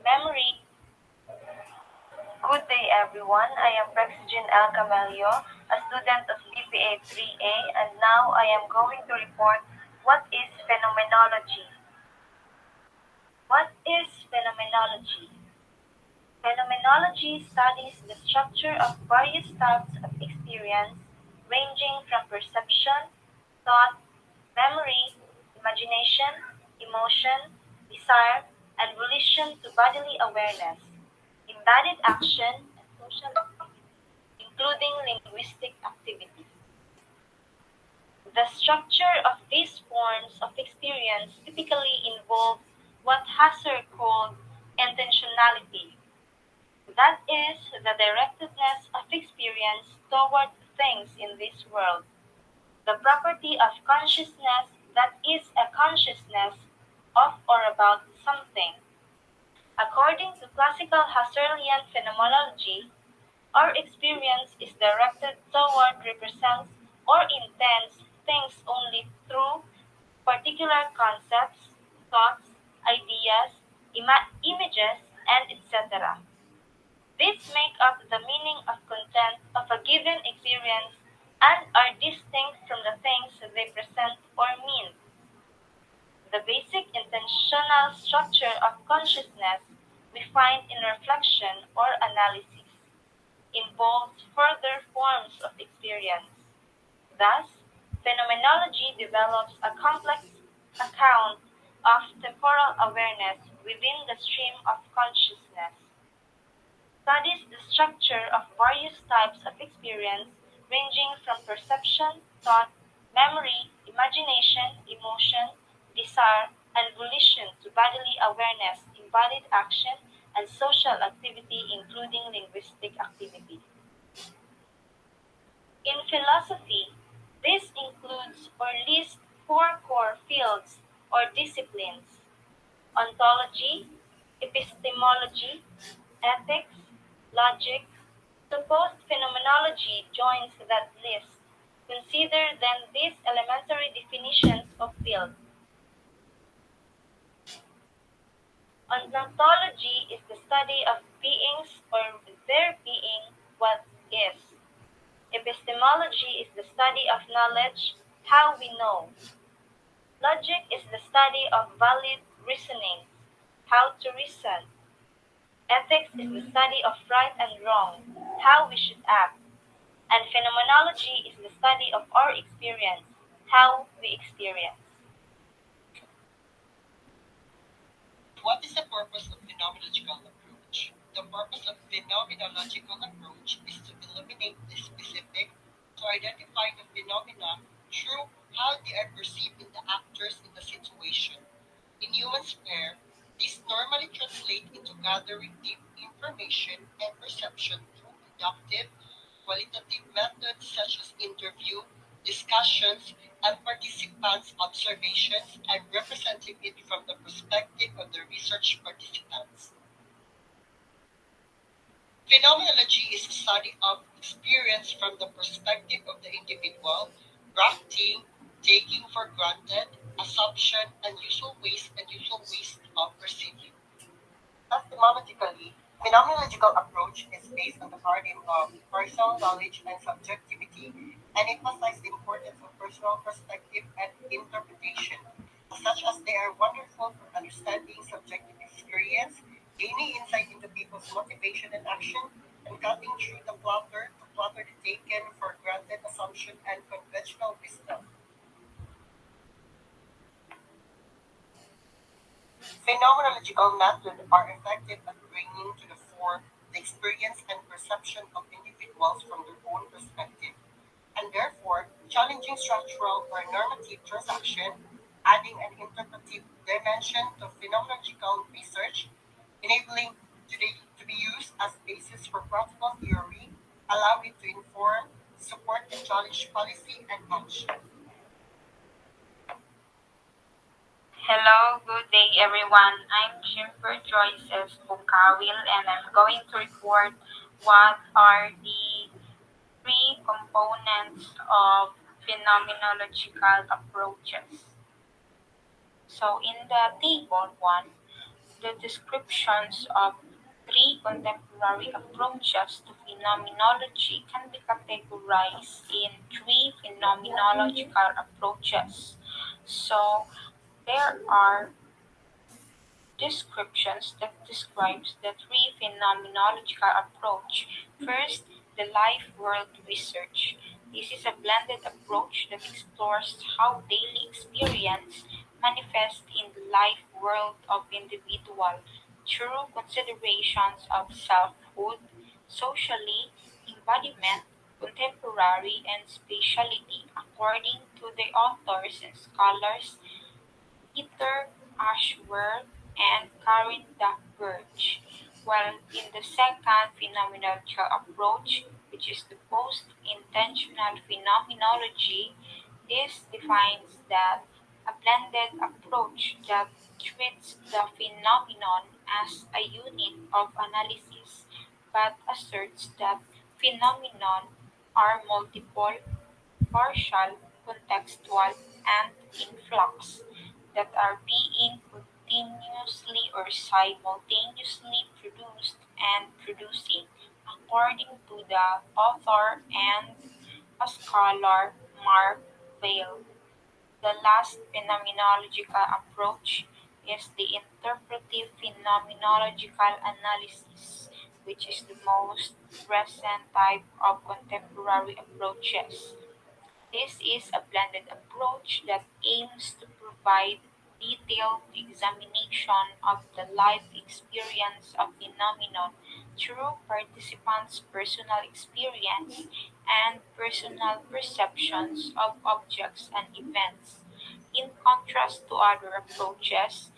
Memory. Good day, everyone. I am Prexigin L. Camelio, a student of DPA 3A, and now I am going to report what is phenomenology. What is phenomenology? Phenomenology studies the structure of various types of experience, ranging from perception, thought, memory, imagination, emotion, desire, and volition to bodily awareness, embodied action, and social activity, including linguistic activity. The structure of these forms of experience typically involves what Husserl called intentionality, that is, the directedness of experience toward things in this world, the property of consciousness that is a consciousness of or about something. According to classical Husserlian phenomenology, our experience is directed toward represents or intends things only through particular concepts, thoughts, ideas, images, and etc. These make up the meaning of content of a given experience and are distinct from the things they present or mean. The basic intentional structure of consciousness we find in reflection or analysis involves further forms of experience. Thus, phenomenology develops a complex account of temporal awareness within the stream of consciousness, studies the structure of various types of experience ranging from perception, thought, memory, imagination, emotion, desire, and volition to bodily awareness, embodied action, and social activity, including linguistic activity. In philosophy, this includes or lists four core fields or disciplines: ontology, epistemology, ethics, logic. Supposed phenomenology joins that list. Consider then these elementary definitions of field. Ontology is the study of beings or their being, what is. Epistemology is the study of knowledge, how we know. Logic is the study of valid reasoning, how to reason. Ethics is the study of right and wrong, how we should act. And phenomenology is the study of our experience, how we experience. What is the purpose of phenomenological approach? The purpose of phenomenological approach is to eliminate the specific, to identify the phenomena through how they are perceived in the actors in the situation. In human sphere, these normally translate into gathering deep information and perception through deductive, qualitative methods such as interview, discussions, and participants' observations and representing it from the perspective of the research participants. Phenomenology is a study of experience from the perspective of the individual, granting, taking for granted, assumption, and usual ways of perceiving. Epistemologically, phenomenological approach is based on the paradigm of personal knowledge and subjectivity and emphasizes the importance of personal perspective and interpretation, such as they are wonderful for understanding subjective experience, gaining insight into people's motivation and action, and cutting through the taken for granted assumption and conventional wisdom. Phenomenological methods are effective at bringing to the fore the experience and perception of individuals from their own perspective, and therefore challenging structural or normative transaction, adding an interpretive dimension to phenomenological research, enabling to be used as basis for practical theory, allow it to inform, support, and challenge policy and action. Hello, good day everyone. I'm Jimper Joyce S. Bukawil and I'm going to report what are the three components of phenomenological approaches. So in the table 1, the descriptions of three contemporary approaches to phenomenology can be categorized in three phenomenological approaches. So there are descriptions that describes the three phenomenological approach. First, the life world research. This is a blended approach that explores how daily experience manifests in the life world of individual through considerations of selfhood, socially, embodiment, contemporary, and spatiality according to the authors and scholars Peter Ashworth and Karen Duckburg, while in the second phenomenological approach, which is the post-intentional phenomenology, this defines that a blended approach that treats the phenomenon as a unit of analysis but asserts that phenomenon are multiple, partial, contextual, and in flux that are being continuously or simultaneously produced and producing, according to the author and a scholar Mark Vail. The last phenomenological approach is the interpretive phenomenological analysis, which is the most present type of contemporary approaches. This is a blended approach that aims to provide detailed examination of the life experience of phenomenon through participants' personal experience and personal perceptions of objects and events. In contrast to other approaches,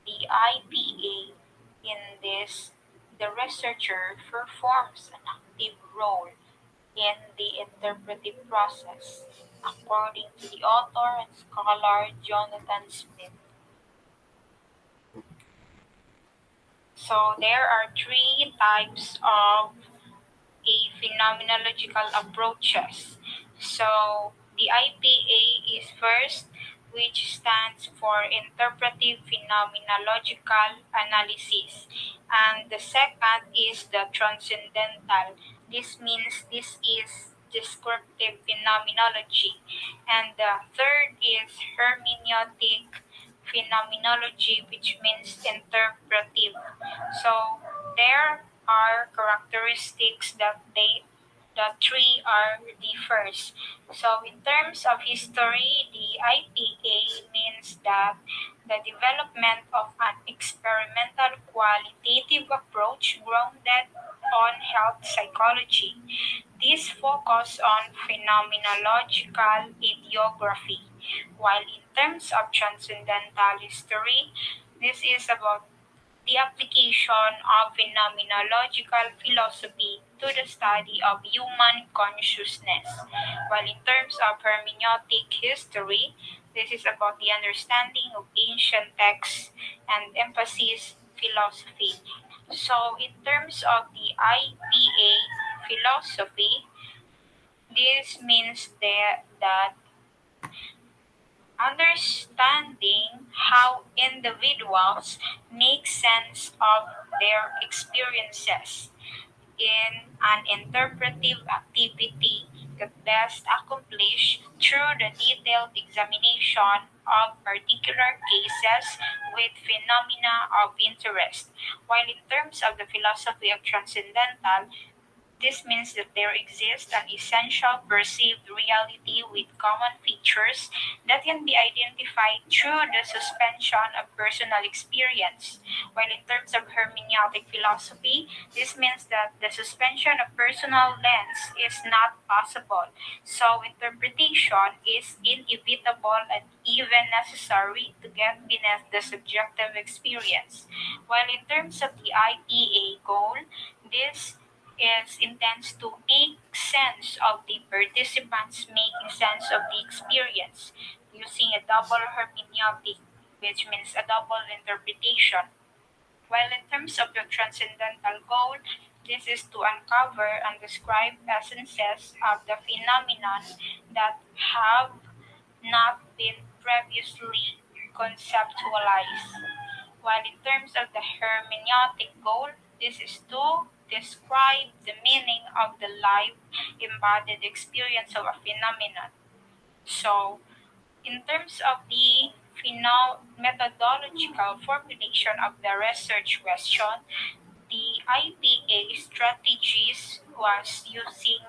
the IPA in this the researcher performs an active role in the interpretive process, according to the author and scholar Jonathan Smith. So there are three types of a phenomenological approaches. So the IPA is first, which stands for Interpretive Phenomenological Analysis, and the second is the Transcendental. This means this is descriptive phenomenology, and the third is Hermeneutic Phenomenology, which means interpretive. So there are characteristics that the three are differs. So in terms of history, the IPA means that the development of an experimental qualitative approach grounded on health psychology. This focus on phenomenological idiography, while in terms of transcendental history, this is about the application of phenomenological philosophy to the study of human consciousness. While in terms of hermeneutic history, this is about the understanding of ancient texts and emphasis philosophy. So, in terms of the IPA philosophy, this means that understanding how individuals make sense of their experiences in an interpretive activity that best accomplished through the detailed examination of particular cases with phenomena of interest. While in terms of the philosophy of transcendental, this means that there exists an essential perceived reality with common features that can be identified through the suspension of personal experience. While in terms of hermeneutic philosophy, this means that the suspension of personal lens is not possible, so interpretation is inevitable and even necessary to get beneath the subjective experience. While in terms of the IPA goal, this is intends to make sense of the participants making sense of the experience using a double hermeneutic, which means a double interpretation. While in terms of the transcendental goal, this is to uncover and describe essences of the phenomenon that have not been previously conceptualized. while in terms of the hermeneutic goal, this is to describe the meaning of the live embodied experience of a phenomenon. So, in terms of the methodological formulation of the research question, the IPA strategies was using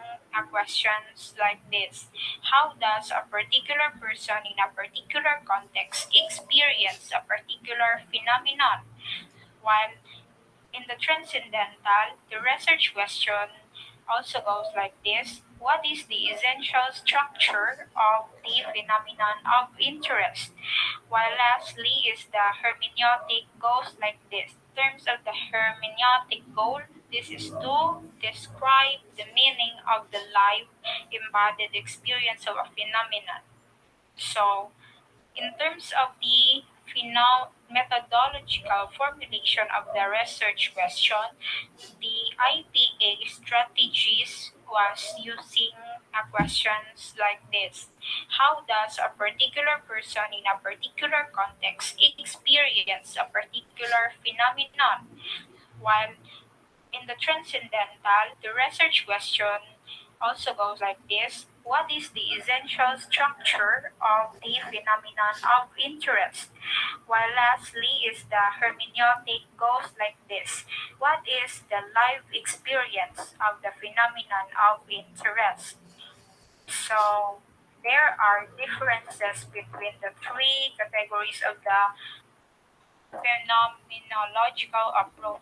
questions like this. How does a particular person in a particular context experience a particular phenomenon? While in the transcendental, the research question also goes like this. What is the essential structure of the phenomenon of interest? While lastly is the hermeneutic goes like this. In terms of the hermeneutic goal, this is to describe the meaning of the live embodied experience of a phenomenon. So, in terms of the methodological formulation of the research question, the IPA strategies was using questions like this. How does a particular person in a particular context experience a particular phenomenon? While in the transcendental, the research question also goes like this. What is the essential structure of the phenomenon of interest? While lastly is the hermeneutic goes like this. What is the life experience of the phenomenon of interest? So there are differences between the three categories of the phenomenological approach.